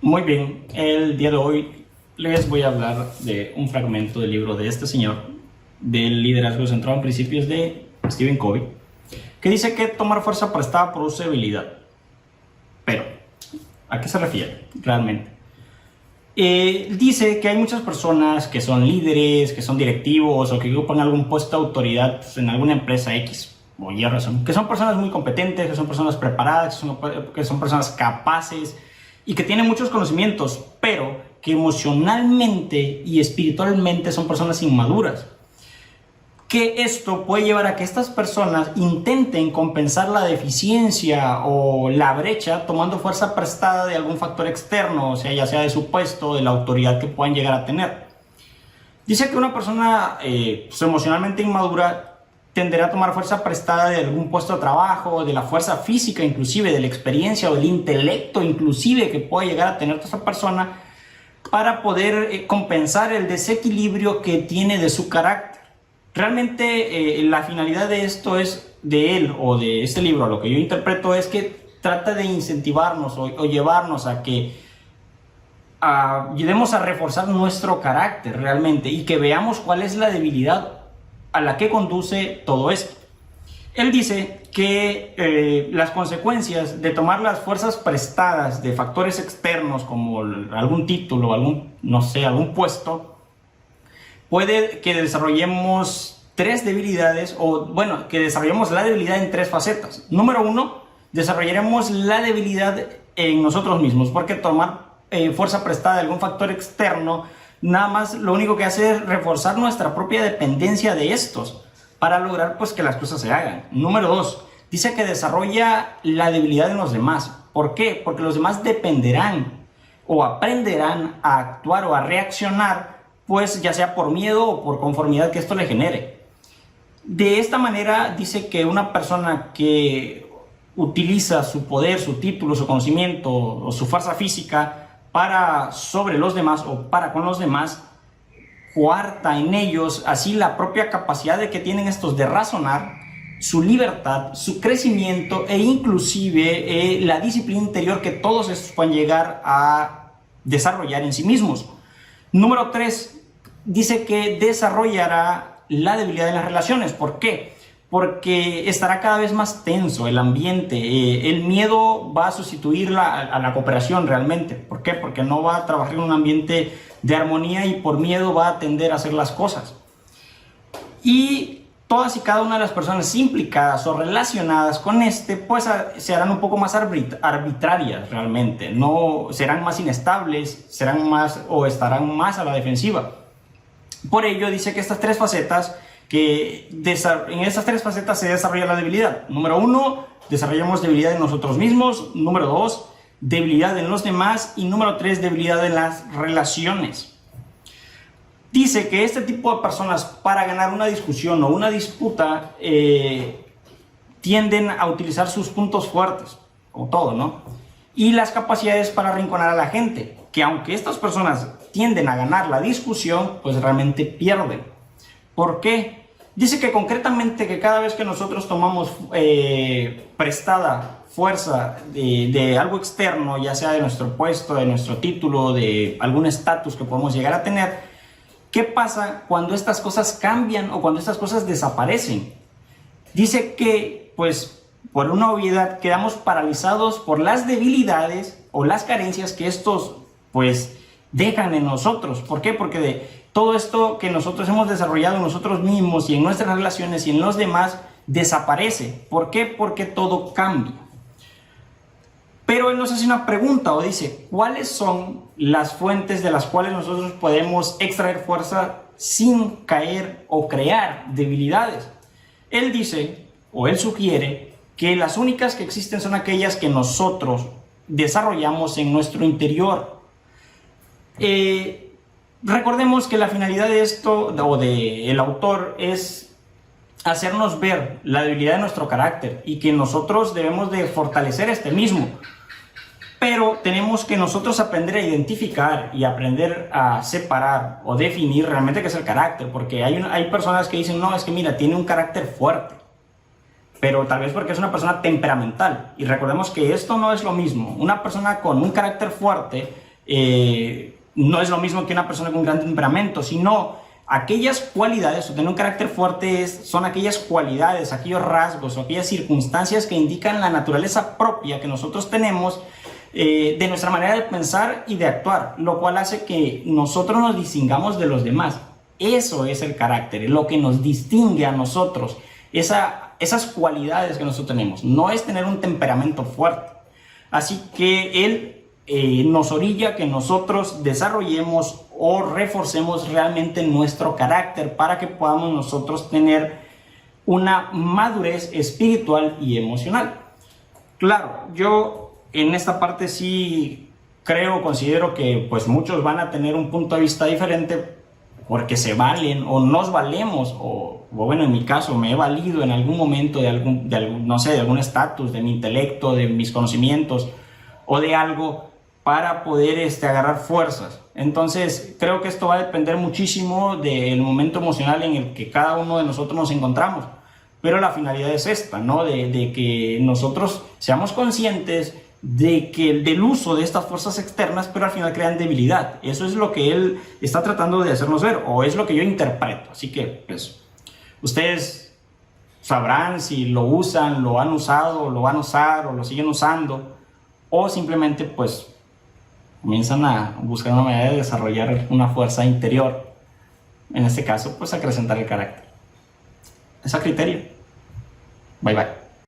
Muy bien, el día de hoy les voy a hablar de un fragmento del libro de este señor, del liderazgo centrado en principios de Stephen Covey, que dice que tomar fuerza prestada produce debilidad. Pero, ¿a qué se refiere realmente? Dice que hay muchas personas que son líderes, que son directivos o que ocupan algún puesto de autoridad en alguna empresa X o Y razón, que son personas muy competentes, que son personas preparadas, que son personas capaces y que tienen muchos conocimientos, pero que emocionalmente y espiritualmente son personas inmaduras. Que esto puede llevar a que estas personas intenten compensar la deficiencia o la brecha tomando fuerza prestada de algún factor externo, o sea, ya sea de su puesto, de la autoridad que puedan llegar a tener. Dice que una persona emocionalmente inmadura tenderá a tomar fuerza prestada de algún puesto de trabajo, de la fuerza física inclusive, de la experiencia o del intelecto inclusive que pueda llegar a tener esa persona para poder compensar el desequilibrio que tiene de su carácter. Realmente la finalidad de esto es, de él o de este libro, lo que yo interpreto es que trata de incentivarnos o llevarnos a que ayudemos a reforzar nuestro carácter realmente y que veamos cuál es la debilidad a la que conduce todo esto. Él dice que las consecuencias de tomar las fuerzas prestadas de factores externos como algún título, algún puesto, puede que desarrollemos tres debilidades, que desarrollemos la debilidad en tres facetas. Número uno, desarrollaremos la debilidad en nosotros mismos, porque tomar fuerza prestada de algún factor externo, nada más lo único que hace es reforzar nuestra propia dependencia de estos, para lograr pues que las cosas se hagan. Número dos, dice que desarrolla la debilidad en los demás. ¿Por qué? Porque los demás dependerán o aprenderán a actuar o a reaccionar, pues ya sea por miedo o por conformidad que esto le genere. De esta manera dice que una persona que utiliza su poder, su título, su conocimiento o su fuerza física para sobre los demás o para con los demás, coarta en ellos así la propia capacidad de que tienen estos de razonar, su libertad, su crecimiento e inclusive la disciplina interior que todos estos pueden llegar a desarrollar en sí mismos. Número 3, dice que desarrollará la debilidad en las relaciones. ¿Por qué? Porque estará cada vez más tenso el ambiente. El miedo va a sustituir a la cooperación realmente. ¿Por qué? Porque no va a trabajar en un ambiente de armonía y por miedo va a tender a hacer las cosas. Y todas y cada una de las personas implicadas o relacionadas con pues se harán un poco más arbitrarias realmente, no serán más inestables, estarán más a la defensiva. Por ello dice que estas tres facetas, en estas tres facetas se desarrolla la debilidad. Número uno, desarrollamos debilidad en nosotros mismos. Número dos, debilidad en los demás. Y número tres, debilidad en las relaciones. Dice que este tipo de personas, para ganar una discusión o una disputa, tienden a utilizar sus puntos fuertes, como todo, ¿no? Y las capacidades para arrinconar a la gente, que aunque estas personas tienden a ganar la discusión, pues realmente pierden. ¿Por qué? Dice que concretamente que cada vez que nosotros tomamos prestada fuerza de algo externo, ya sea de nuestro puesto, de nuestro título, de algún estatus que podemos llegar a tener, ¿qué pasa cuando estas cosas cambian o cuando estas cosas desaparecen? Dice que, pues, por una obviedad, quedamos paralizados por las debilidades o las carencias que estos, pues, dejan en nosotros. ¿Por qué? Porque de todo esto que nosotros hemos desarrollado en nosotros mismos y en nuestras relaciones y en los demás, desaparece. ¿Por qué? Porque todo cambia. Pero él nos hace una pregunta o dice, ¿cuáles son las fuentes de las cuales nosotros podemos extraer fuerza sin caer o crear debilidades? Él dice, o él sugiere, que las únicas que existen son aquellas que nosotros desarrollamos en nuestro interior. Recordemos que la finalidad de esto, o del autor, es hacernos ver la debilidad de nuestro carácter y que nosotros debemos de fortalecer este mismo. Pero tenemos que nosotros aprender a identificar y aprender a separar o definir realmente qué es el carácter, porque hay personas que dicen, no, es que mira, tiene un carácter fuerte, pero tal vez porque es una persona temperamental. Y recordemos que esto no es lo mismo. Una persona con un carácter fuerte no es lo mismo que una persona con gran temperamento, sino aquellas cualidades, o tener un carácter fuerte son aquellas cualidades, aquellos rasgos o aquellas circunstancias que indican la naturaleza propia que nosotros tenemos, de nuestra manera de pensar y de actuar, lo cual hace que nosotros nos distingamos de los demás. Eso es el carácter, lo que nos distingue a nosotros, esas cualidades que nosotros tenemos. No es tener un temperamento fuerte. Así que él nos orilla a que nosotros desarrollemos o reforcemos realmente nuestro carácter para que podamos nosotros tener una madurez espiritual y emocional. Claro, yo en esta parte sí considero que pues muchos van a tener un punto de vista diferente, porque se valen o nos valemos, o bueno, en mi caso me he valido en algún momento de algún estatus, de mi intelecto, de mis conocimientos o de algo para poder agarrar fuerzas. Entonces creo que esto va a depender muchísimo del momento emocional en el que cada uno de nosotros nos encontramos, pero la finalidad es esta, ¿no? De que nosotros seamos conscientes del uso de estas fuerzas externas, pero al final crean debilidad. Eso es lo que él está tratando de hacernos ver, o es lo que yo interpreto. Así que pues ustedes sabrán si lo usan, lo han usado, lo van a usar o lo siguen usando, o simplemente pues comienzan a buscar una manera de desarrollar una fuerza interior, en este caso pues acrecentar el carácter. Es a criterio. Bye bye.